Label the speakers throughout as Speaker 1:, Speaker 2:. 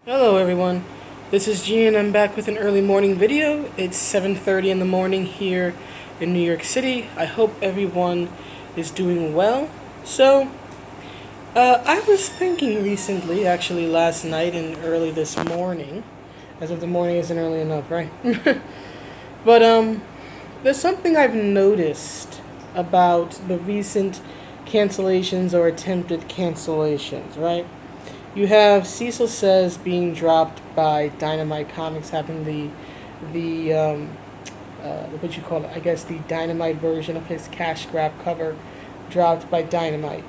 Speaker 1: Hello everyone, this is G and I'm back with an early morning video. It's 7:30 in the morning here in New York City. I hope everyone is doing well. I was thinking recently, actually last night and early this morning, as if the morning isn't early enough, right? But there's something I've noticed about the recent cancellations or attempted cancellations, right? You have Cecil Says being dropped by Dynamite Comics, having what you call it? I guess the Dynamite version of his cash grab cover dropped by Dynamite,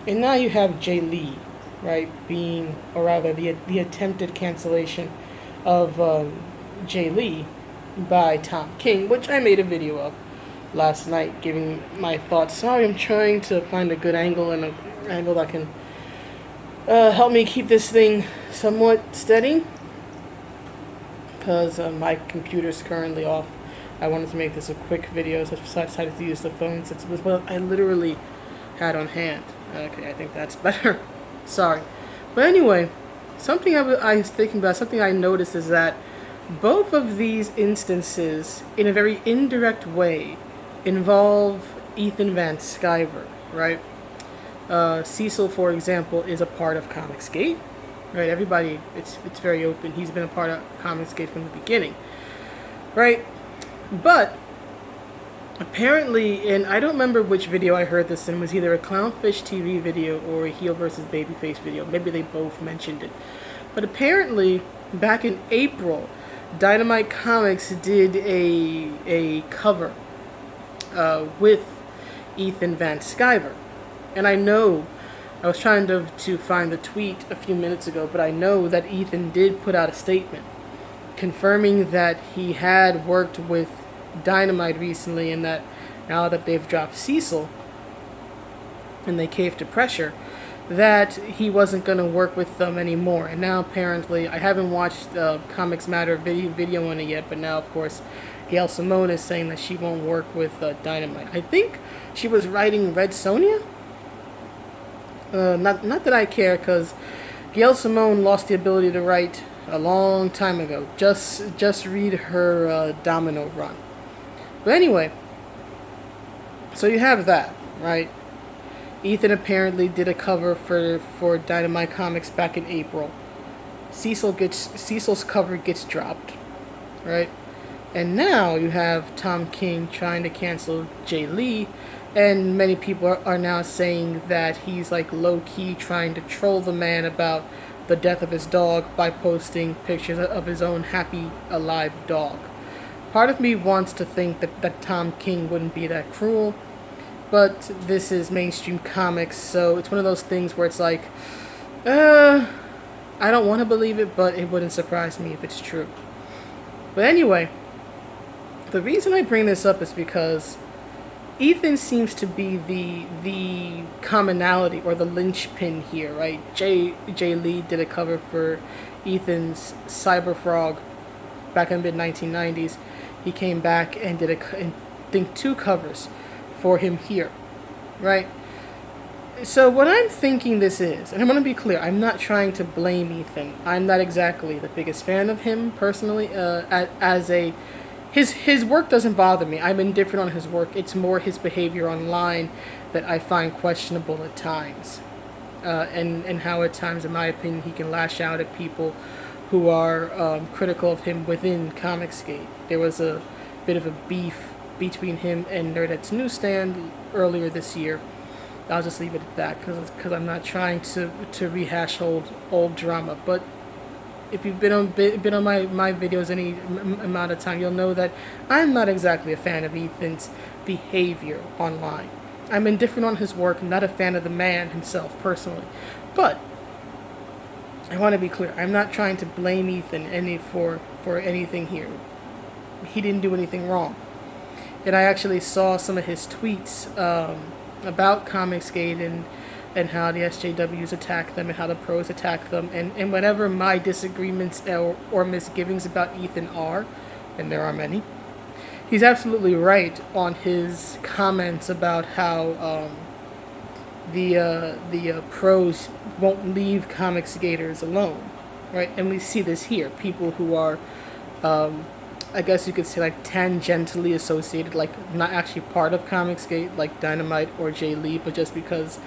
Speaker 1: and now you have Jay Lee, right? Being, or rather, the attempted cancellation of Jay Lee by Tom King, which I made a video of last night, giving my thoughts. Sorry, I'm trying to find a good angle and an angle that can help me keep this thing somewhat steady, because my computer's currently off. I wanted to make this a quick video, so I decided to use the phone since it was what I literally had on hand. Okay, I think that's better. Sorry. But anyway, something I was thinking about, something I noticed is that both of these instances, in a very indirect way, involve Ethan Van Sciver, right? Cecil, for example, is a part of Comicsgate, right? Everybody, it's very open. He's been a part of Comicsgate from the beginning, right? But apparently, and I don't remember which video I heard this in, it was either a Clownfish TV video or a Heel versus Babyface video. Maybe they both mentioned it. But apparently, back in April, Dynamite Comics did a cover with Ethan Van Sciver. And I know, I was trying to find the tweet a few minutes ago, but I know that Ethan did put out a statement confirming that he had worked with Dynamite recently, and that now that they've dropped Cecil and they caved to pressure, that he wasn't going to work with them anymore. And now apparently, I haven't watched Comics Matter video on it yet, but now of course Gail Simone is saying that she won't work with Dynamite. I think she was writing Red Sonja. Not that I care, because Gail Simone lost the ability to write a long time ago. Just read her Domino run. But anyway, so you have that, right? Ethan apparently did a cover for Dynamite Comics back in April. Cecil's cover gets dropped, right? And now you have Tom King trying to cancel Jay Lee, and many people are now saying that he's like low-key trying to troll the man about the death of his dog by posting pictures of his own happy, alive dog. Part of me wants to think that Tom King wouldn't be that cruel, but this is mainstream comics, so it's one of those things where it's like, I don't want to believe it, but it wouldn't surprise me if it's true. But anyway, the reason I bring this up is because Ethan seems to be the commonality or the linchpin here, right? Jay Lee did a cover for Ethan's Cyber Frog back in the mid-1990s. He came back and did I think 2 covers for him here, right? So what I'm thinking this is, and I'm going to be clear, I'm not trying to blame Ethan. I'm not exactly the biggest fan of him personally. His work doesn't bother me. I'm indifferent on his work. It's more his behavior online that I find questionable at times. And how at times, in my opinion, he can lash out at people who are critical of him within Comicsgate. There was a bit of a beef between him and Nerdette's Newsstand earlier this year. I'll just leave it at that, because I'm not trying to rehash old drama. But if you've been on my videos any amount of time, you'll know that I'm not exactly a fan of Ethan's behavior online. I'm indifferent on his work, not a fan of the man himself personally. But I want to be clear, I'm not trying to blame Ethan for anything here. He didn't do anything wrong. And I actually saw some of his tweets about Comicsgate and how the SJWs attack them and how the pros attack them. And whatever my disagreements or misgivings about Ethan are, and there are many, he's absolutely right on his comments about how the pros won't leave Comicsgaters alone. right? And we see this here. People who are, I guess you could say, like tangentially associated, like not actually part of Comicsgate, like Dynamite or Jay Lee, but just because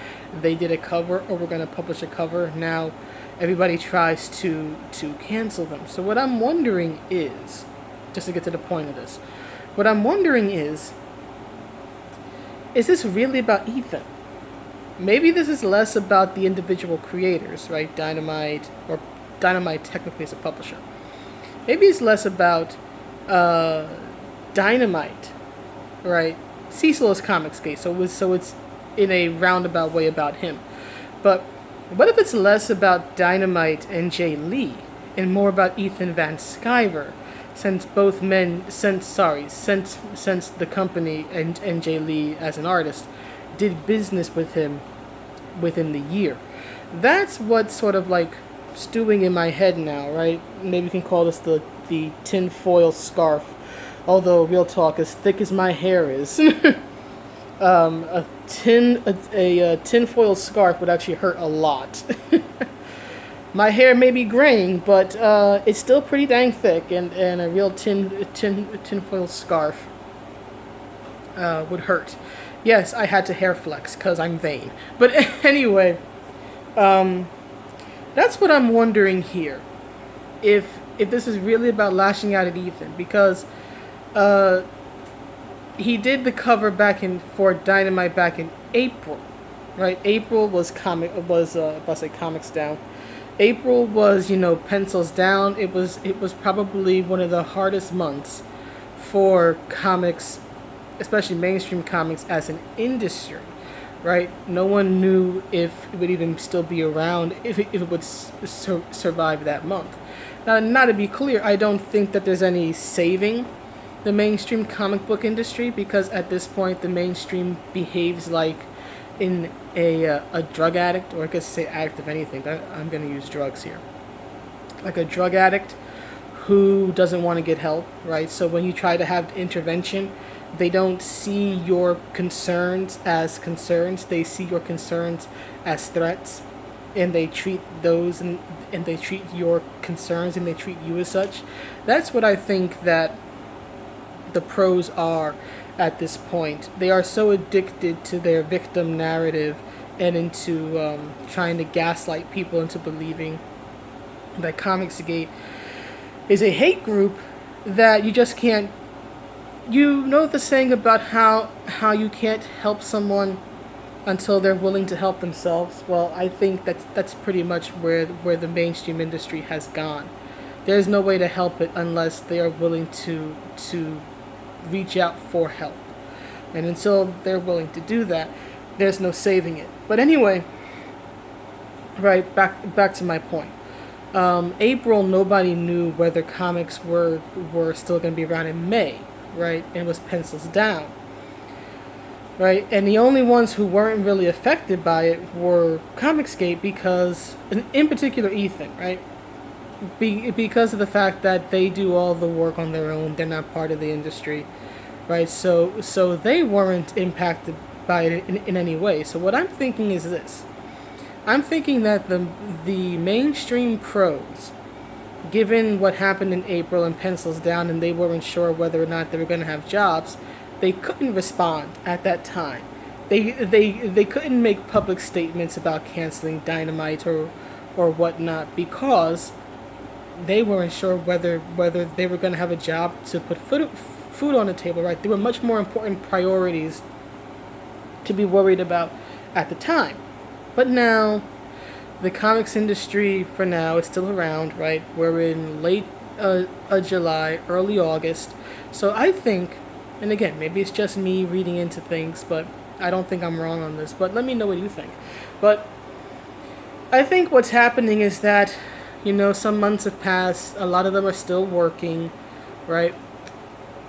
Speaker 1: they did a cover or were going to publish a cover, now everybody tries to cancel them. So what I'm wondering is, just to get to the point of this, what I'm wondering is this really about Ethan? Maybe this is less about the individual creators, right? Dynamite technically is a publisher. Maybe it's less about Dynamite, right? Cecil is Comicsgate, so it's in a roundabout way about him. But what if it's less about Dynamite and Jay Lee and more about Ethan Van Sciver, since the company and Jay Lee as an artist did business with him within the year? That's what's sort of like stewing in my head now, right? Maybe we can call this the tinfoil scarf. Although, real talk, as thick as my hair is, a tinfoil scarf would actually hurt a lot. My hair may be graying, but it's still pretty dang thick, and a real tinfoil scarf would hurt. Yes, I had to hair flex because I'm vain. But anyway, that's what I'm wondering here. If this is really about lashing out at Ethan, because he did the cover for Dynamite back in April, right? April was Comics Down. April was, pencils down. It was probably one of the hardest months for comics, especially mainstream comics, as an industry, right? No one knew if it would even still be around, if it would survive that month. Now, not to be clear, I don't think that there's any saving the mainstream comic book industry, because at this point the mainstream behaves like in a drug addict, or I could say addict of anything, but I'm going to use drugs here. Like a drug addict who doesn't want to get help, right? So when you try to have intervention, they don't see your concerns as concerns. They see your concerns as threats, and they treat those and they treat your concerns and they treat you as such. That's what I think that the pros are at this point. They are so addicted to their victim narrative and into trying to gaslight people into believing that Comicsgate is a hate group that you just can't. You know the saying about how you can't help someone until they're willing to help themselves? Well, I think that's pretty much where the mainstream industry has gone. There's no way to help it unless they are willing to reach out for help. And until they're willing to do that, there's no saving it. But anyway, right, back to my point. April, nobody knew whether comics were still going to be around in May, right? And it was pencils down, right? And the only ones who weren't really affected by it were Comicsgate, because, in particular, Ethan, right? Because of the fact that they do all the work on their own, they're not part of the industry, right? So they weren't impacted by it in any way. So what I'm thinking is this. I'm thinking that the mainstream pros, given what happened in April and pencils down, and they weren't sure whether or not they were going to have jobs, they couldn't respond at that time. They couldn't make public statements about canceling Dynamite or whatnot, because they weren't sure whether they were going to have a job to put food on the table, right? There were much more important priorities to be worried about at the time. But now, the comics industry, for now, is still around, right? We're in late July, early August. So I think, and again, maybe it's just me reading into things, but I don't think I'm wrong on this. But let me know what you think. But I think what's happening is that, some months have passed. A lot of them are still working, right?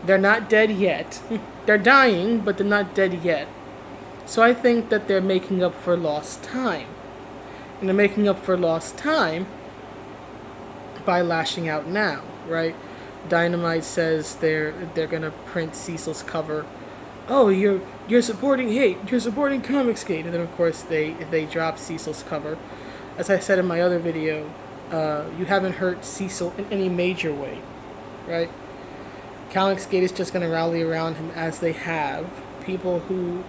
Speaker 1: They're not dead yet. They're dying, but they're not dead yet. So I think that they're making up for lost time. And they're making up for lost time by lashing out now, right? Dynamite says they're gonna print Cecil's cover. Oh, you're supporting hate. You're supporting Comicsgate. And then of course they drop Cecil's cover. As I said in my other video, You haven't hurt Cecil in any major way, right? Comicsgate is just going to rally around him as they have. People who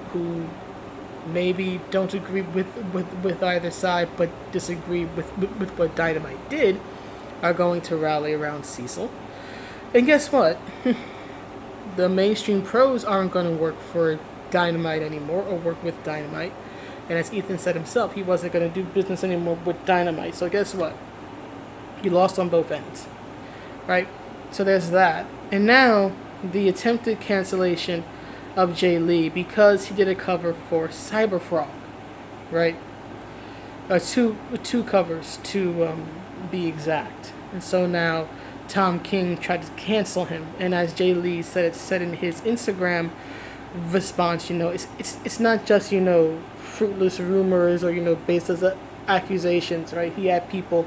Speaker 1: maybe don't agree with either side but disagree with what Dynamite did are going to rally around Cecil. And guess what? The mainstream pros aren't going to work for Dynamite anymore or work with Dynamite. And as Ethan said himself, he wasn't going to do business anymore with Dynamite. So guess what? You lost on both ends. Right? So there's that. And now the attempted cancellation of Jay Lee because he did a cover for Cyberfrog. Right? Two covers to be exact. And so now Tom King tried to cancel him. And as Jay Lee said in his Instagram response, it's not just, fruitless rumors or, baseless accusations, right? He had people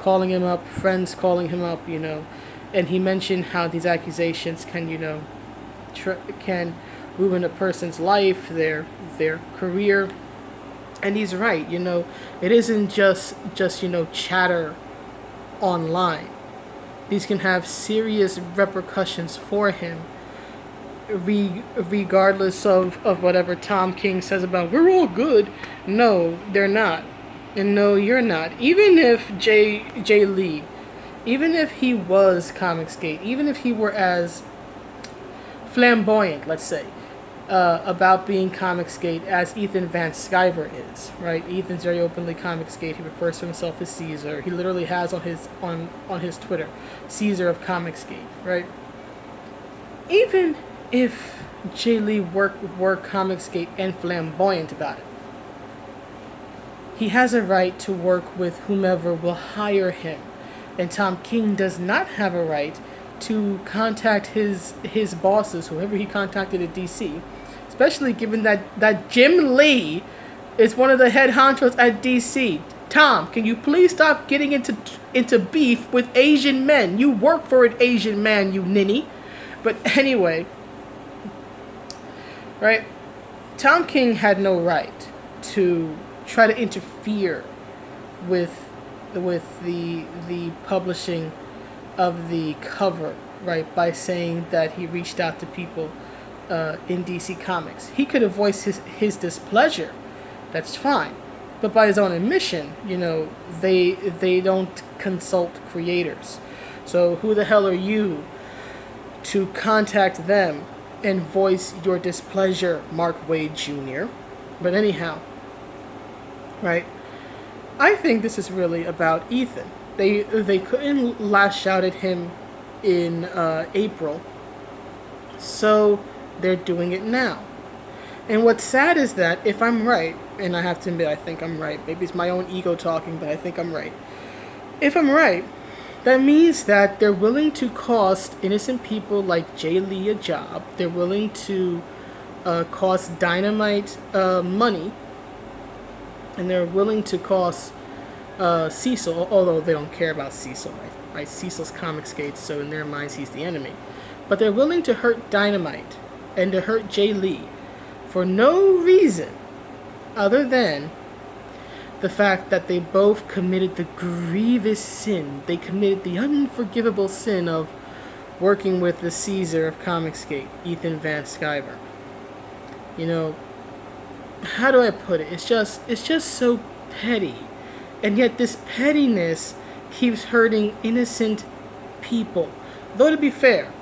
Speaker 1: calling him up, friends calling him up, and he mentioned how these accusations can, can ruin a person's life, their career. And he's right, it isn't just chatter online. These can have serious repercussions for him, regardless of whatever Tom King says about we're all good. No, they're not. And no, you're not. Even if Jay Lee, even if he was Comicsgate, even if he were as flamboyant, let's say, about being Comicsgate as Ethan Van Sciver is, right? Ethan's very openly Comicsgate. He refers to himself as Caesar. He literally has on his Twitter, Caesar of Comicsgate, right? Even if Jay Lee were Comicsgate and flamboyant about it, he has a right to work with whomever will hire him. And Tom King does not have a right to contact his bosses, whoever he contacted at DC, especially given that Jim Lee is one of the head honchos at DC. Tom, can you please stop getting into beef with Asian men? You work for an Asian man, you ninny. But anyway, right? Tom King had no right to try to interfere with the publishing of the cover, right, by saying that he reached out to people in DC Comics. He could have voiced his displeasure. That's fine. But by his own admission, they don't consult creators. So who the hell are you to contact them and voice your displeasure, Mark Waid Jr.? But anyhow, right? I think this is really about Ethan. They couldn't lash out at him in April, so they're doing it now. And what's sad is that if I'm right, and I have to admit I think I'm right, maybe it's my own ego talking, but I think I'm right. If I'm right, that means that they're willing to cost innocent people like Jay Lee a job. They're willing to cost Dynamite money. And they're willing to cost Cecil, although they don't care about Cecil, right? Cecil's Comicsgate, so in their minds he's the enemy. But they're willing to hurt Dynamite and to hurt Jay Lee for no reason other than the fact that they both committed the grievous sin. They committed the unforgivable sin of working with the Caesar of Comicsgate, Ethan Van Sciver. How do I put it? It's just so petty. And yet this pettiness keeps hurting innocent people. Though to be fair,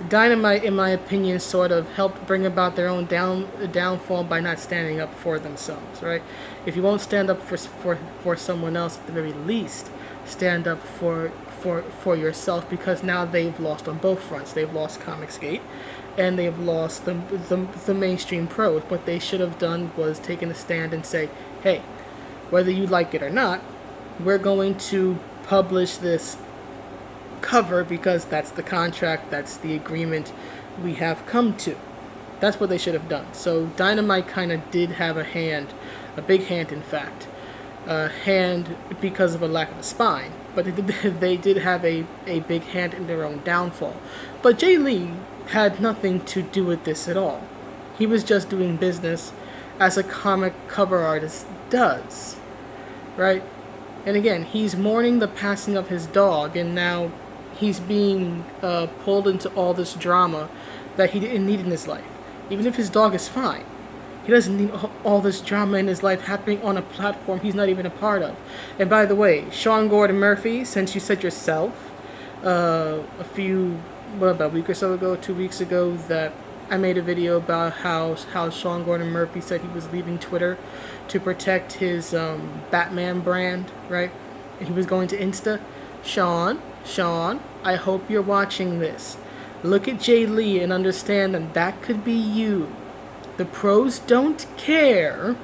Speaker 1: Dynamite, in my opinion, sort of helped bring about their own downfall by not standing up for themselves, right? If you won't stand up for someone else, at the very least, stand up for yourself, because now they've lost on both fronts. They've lost Comicsgate, and they've lost the mainstream pros. What they should have done was taken a stand and say, hey, whether you like it or not, we're going to publish this cover because that's the contract, that's the agreement we have come to. That's what they should have done. So Dynamite kind of did have a big hand in fact, hand because of a lack of a spine, but they did have a big hand in their own downfall. But Jay Lee had nothing to do with this at all. He was just doing business as a comic cover artist does, right? And again, he's mourning the passing of his dog, and now he's being pulled into all this drama that he didn't need in his life. Even if his dog is fine, he doesn't need all this drama in his life happening on a platform he's not even a part of. And by the way, Sean Gordon Murphy, since you said yourself a week or so ago, 2 weeks ago, that I made a video about how Sean Gordon Murphy said he was leaving Twitter to protect his Batman brand, right? And he was going to Insta. Sean, I hope you're watching this. Look at Jay Lee and understand that could be you. The pros don't care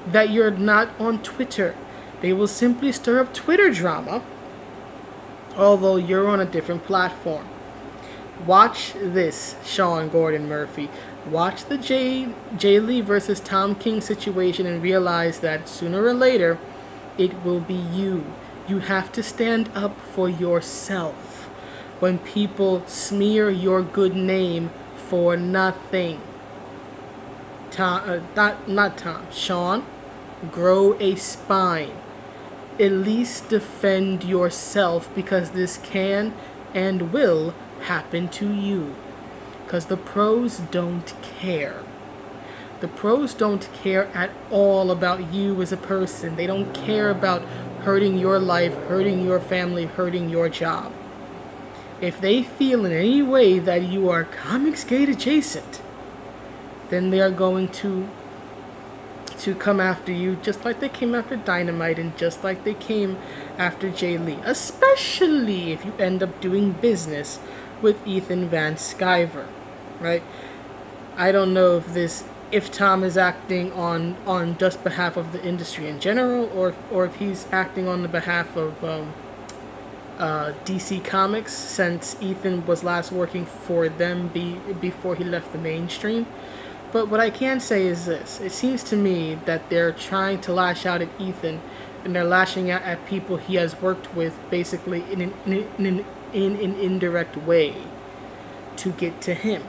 Speaker 1: that you're not on Twitter. They will simply stir up Twitter drama, although you're on a different platform. Watch this, Sean Gordon Murphy. Watch the Jay Lee versus Tom King situation and realize that sooner or later, it will be you. You have to stand up for yourself when people smear your good name for nothing. Sean, grow a spine. At least defend yourself, because this can and will happen to you. Because the pros don't care. The pros don't care at all about you as a person. They don't care about hurting your life, hurting your family, hurting your job. If they feel in any way that you are Comicsgate adjacent, then they are going to come after you, just like they came after Dynamite and just like they came after Jay Lee. Especially if you end up doing business with Ethan Van Sciver, right? I don't know if Tom is acting on just behalf of the industry in general, or if he's acting on the behalf of DC Comics, since Ethan was last working for them before he left the mainstream. But what I can say is this: it seems to me that they're trying to lash out at Ethan, and they're lashing out at people he has worked with, basically in an indirect way, to get to him.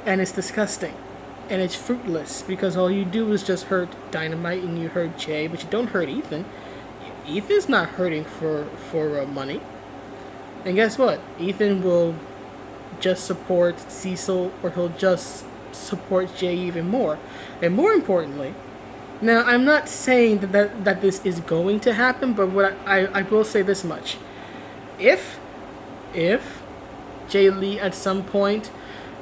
Speaker 1: And it's disgusting. And it's fruitless, because all you do is just hurt Dynamite and you hurt Jay, but you don't hurt Ethan. Ethan's not hurting for money. And guess what? Ethan will just support Cecil, or he'll just support Jay even more. And more importantly, now I'm not saying that this is going to happen, but what I will say this much: if Jay Lee at some point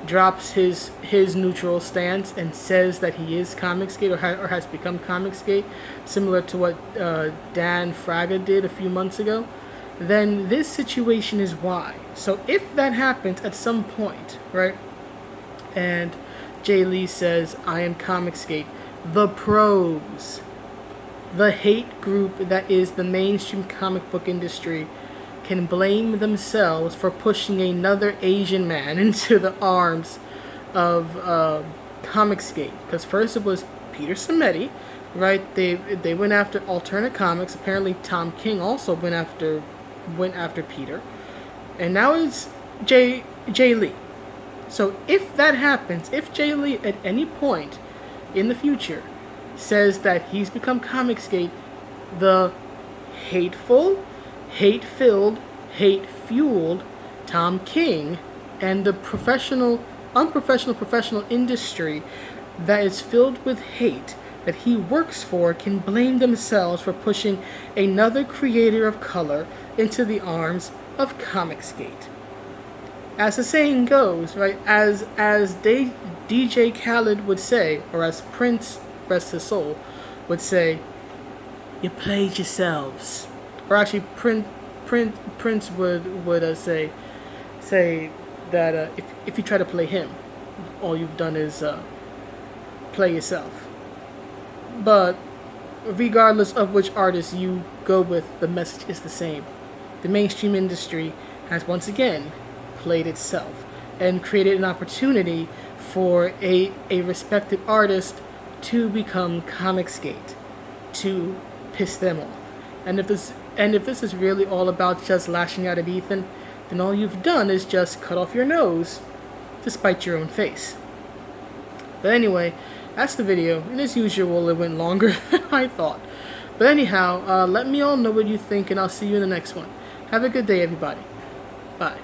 Speaker 1: drops his neutral stance and says that he is Comicsgate, or has become Comicsgate, similar to what Dan Fraga did a few months ago, then this situation is why. So if that happens at some point, right, and Jay Lee says, I am Comicsgate, the pros, the hate group that is the mainstream comic book industry, can blame themselves for pushing another Asian man into the arms of Comicsgate. Because first it was Peter Samedi, right? They went after Alternate Comics. Apparently Tom King also went after Peter, and now it's Jay Lee. So if that happens, if Jay Lee at any point in the future says that he's become Comicsgate, the hateful, hate-filled, hate-fueled Tom King and the unprofessional industry that is filled with hate that he works for can blame themselves for pushing another creator of color into the arms of Comicsgate. As the saying goes, right, as DJ Khaled would say, or as Prince, rest his soul, would say, you played yourselves. Or actually, Prince would say that if you try to play him, all you've done is play yourself. But regardless of which artist you go with, the message is the same. The mainstream industry has once again played itself and created an opportunity for a respected artist to become Comicsgate, to piss them off. And if this is really all about just lashing out at Ethan, then all you've done is just cut off your nose to spite your own face. But anyway, that's the video, and as usual it went longer than I thought. But anyhow, let me all know what you think, and I'll see you in the next one. Have a good day, everybody. Bye.